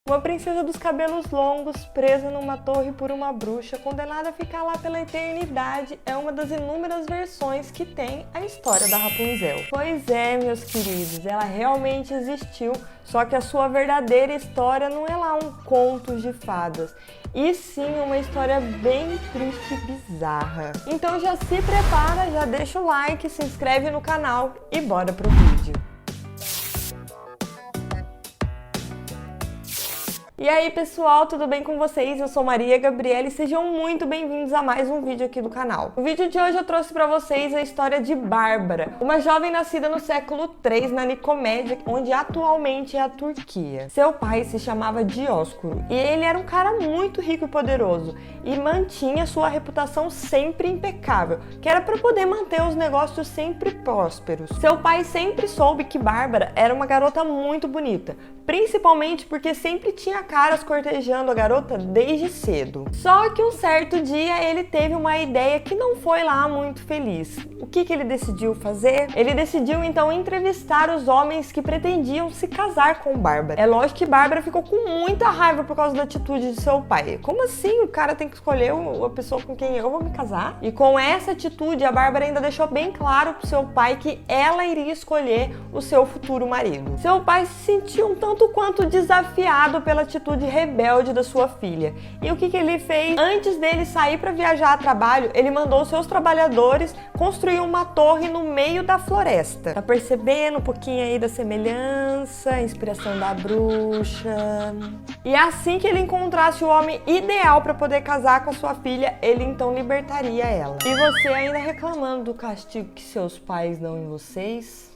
Uma princesa dos cabelos longos, presa numa torre por uma bruxa, condenada a ficar lá pela eternidade, é uma das inúmeras versões que tem a história da Rapunzel. Pois é, meus queridos, ela realmente existiu, só que a sua verdadeira história não é lá um conto de fadas, e sim uma história bem triste e bizarra. Então já se prepara, já deixa o like, se inscreve no canal e bora pro vídeo. E aí pessoal, tudo bem com vocês? Eu sou Maria Gabriela e sejam muito bem-vindos a mais um vídeo aqui do canal. No vídeo de hoje eu trouxe pra vocês a história de Bárbara, uma jovem nascida no século III na Nicomédia, onde atualmente é a Turquia. Seu pai se chamava Dióscuro e ele era um cara muito rico e poderoso e mantinha sua reputação sempre impecável, que era para poder manter os negócios sempre prósperos. Seu pai sempre soube que Bárbara era uma garota muito bonita, principalmente porque sempre tinha caras cortejando a garota desde cedo. Só que um certo dia ele teve uma ideia que não foi lá muito feliz. O que ele decidiu fazer? Ele decidiu então entrevistar os homens que pretendiam se casar com Bárbara. É lógico que Bárbara ficou com muita raiva por causa da atitude de seu pai. Como assim o cara tem que escolher a pessoa com quem eu vou me casar? E com essa atitude a Bárbara ainda deixou bem claro pro seu pai que ela iria escolher o seu futuro marido. Seu pai se sentiu um tanto quanto desafiado pela atitude rebelde da sua filha. E o que ele fez? Antes dele sair para viajar a trabalho, ele mandou seus trabalhadores construir uma torre no meio da floresta. Tá percebendo um pouquinho aí da semelhança, a inspiração da bruxa? E assim que ele encontrasse o homem ideal para poder casar com a sua filha, ele então libertaria ela. E você ainda reclamando do castigo que seus pais dão em vocês?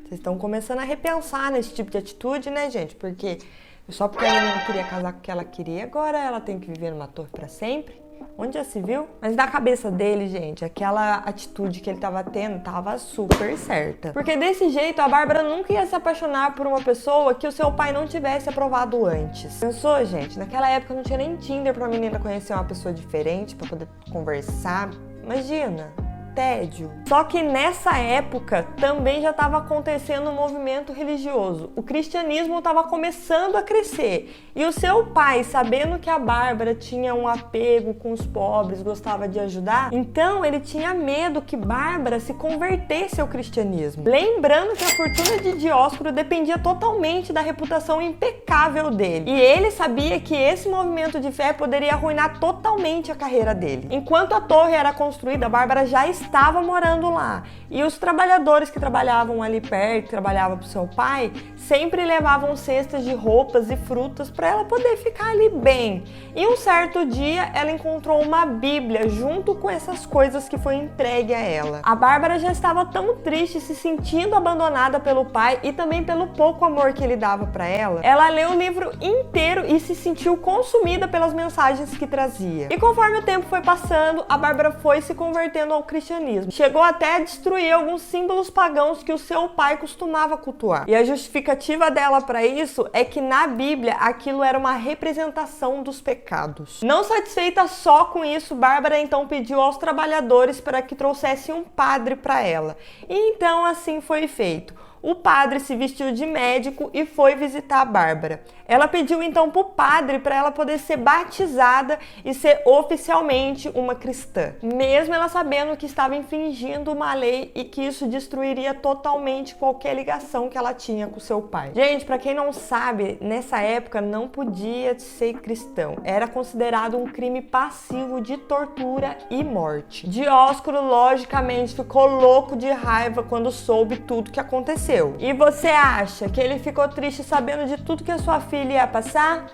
Vocês estão começando a repensar nesse tipo de atitude, né, gente? Porque só porque a menina queria casar com o que ela queria, agora ela tem que viver numa torre pra sempre? Onde já se viu? Mas na cabeça dele, gente, aquela atitude que ele tava tendo tava super certa. Porque desse jeito, a Bárbara nunca ia se apaixonar por uma pessoa que o seu pai não tivesse aprovado antes. Pensou, gente? Naquela época não tinha nem Tinder pra menina conhecer uma pessoa diferente, pra poder conversar. Imagina. Tédio. Só que nessa época também já estava acontecendo um movimento religioso. O cristianismo estava começando a crescer. E o seu pai, sabendo que a Bárbara tinha um apego com os pobres, gostava de ajudar, então ele tinha medo que Bárbara se convertesse ao cristianismo. Lembrando que a fortuna de Dióscuro dependia totalmente da reputação impecável dele. E ele sabia que esse movimento de fé poderia arruinar totalmente a carreira dele. Enquanto a torre era construída, a Bárbara já estava morando lá. E os trabalhadores que trabalhavam ali perto, que trabalhavam para o seu pai, sempre levavam cestas de roupas e frutas para ela poder ficar ali bem. E um certo dia ela encontrou uma Bíblia junto com essas coisas que foi entregue a ela. A Bárbara já estava tão triste, se sentindo abandonada pelo pai e também pelo pouco amor que ele dava para ela. Ela leu o livro inteiro e se sentiu consumida pelas mensagens que trazia. E conforme o tempo foi passando, a Bárbara foi se convertendo ao cristianismo. Chegou até a destruir alguns símbolos pagãos que o seu pai costumava cultuar. E a justificativa dela para isso é que na Bíblia aquilo era uma representação dos pecados. Não satisfeita só com isso, Bárbara então pediu aos trabalhadores para que trouxessem um padre para ela. E então assim foi feito. O padre se vestiu de médico e foi visitar a Bárbara. Ela pediu então para o padre para ela poder ser batizada e ser oficialmente uma cristã, mesmo ela sabendo que estava infringindo uma lei e que isso destruiria totalmente qualquer ligação que ela tinha com seu pai. Gente, para quem não sabe, nessa época não podia ser cristão. Era considerado um crime passivo de tortura e morte. Dióscuro, logicamente, ficou louco de raiva quando soube tudo que aconteceu. E você acha que ele ficou triste sabendo de tudo que a sua filha ia passar?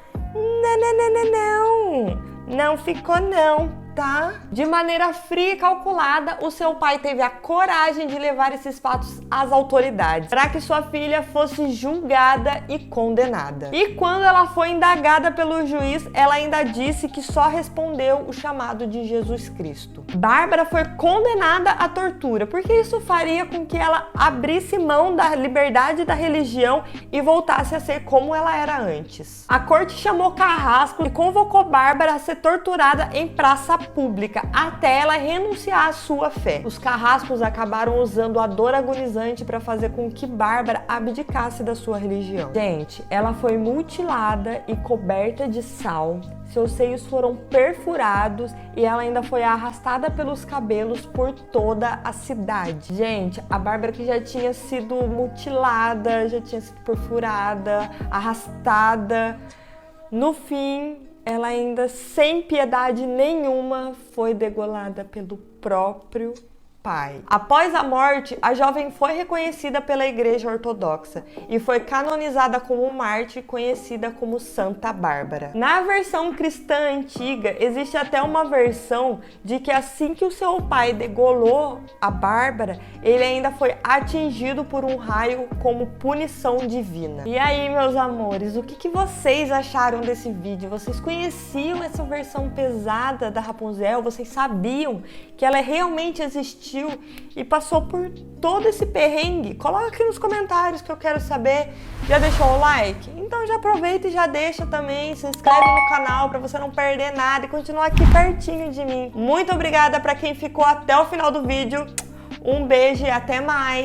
Não ficou não. tá? De maneira fria e calculada, o seu pai teve a coragem de levar esses fatos às autoridades, para que sua filha fosse julgada e condenada. E quando ela foi indagada pelo juiz, ela ainda disse que só respondeu o chamado de Jesus Cristo. Bárbara foi condenada à tortura, porque isso faria com que ela abrisse mão da liberdade da religião e voltasse a ser como ela era antes. A corte chamou carrasco e convocou Bárbara a ser torturada em praça pública até ela renunciar à sua fé. Os carrascos acabaram usando a dor agonizante para fazer com que Bárbara abdicasse da sua religião. Gente, ela foi mutilada e coberta de sal, seus seios foram perfurados e ela ainda foi arrastada pelos cabelos por toda a cidade. Gente, a Bárbara, que já tinha sido mutilada, já tinha sido perfurada, arrastada, no fim, ela ainda sem piedade nenhuma foi degolada pelo próprio pai. Após a morte, a jovem foi reconhecida pela Igreja Ortodoxa e foi canonizada como mártir, conhecida como Santa Bárbara. Na versão cristã antiga, existe até uma versão de que assim que o seu pai degolou a Bárbara, ele ainda foi atingido por um raio como punição divina. E aí, meus amores, o que vocês acharam desse vídeo? Vocês conheciam essa versão pesada da Rapunzel? Vocês sabiam que ela realmente existiu e passou por todo esse perrengue? Coloca aqui nos comentários que eu quero saber. Já deixou o like? Então já aproveita e já deixa também, se inscreve no canal para você não perder nada e continuar aqui pertinho de mim. Muito obrigada para quem ficou até o final do vídeo. Um beijo e até mais!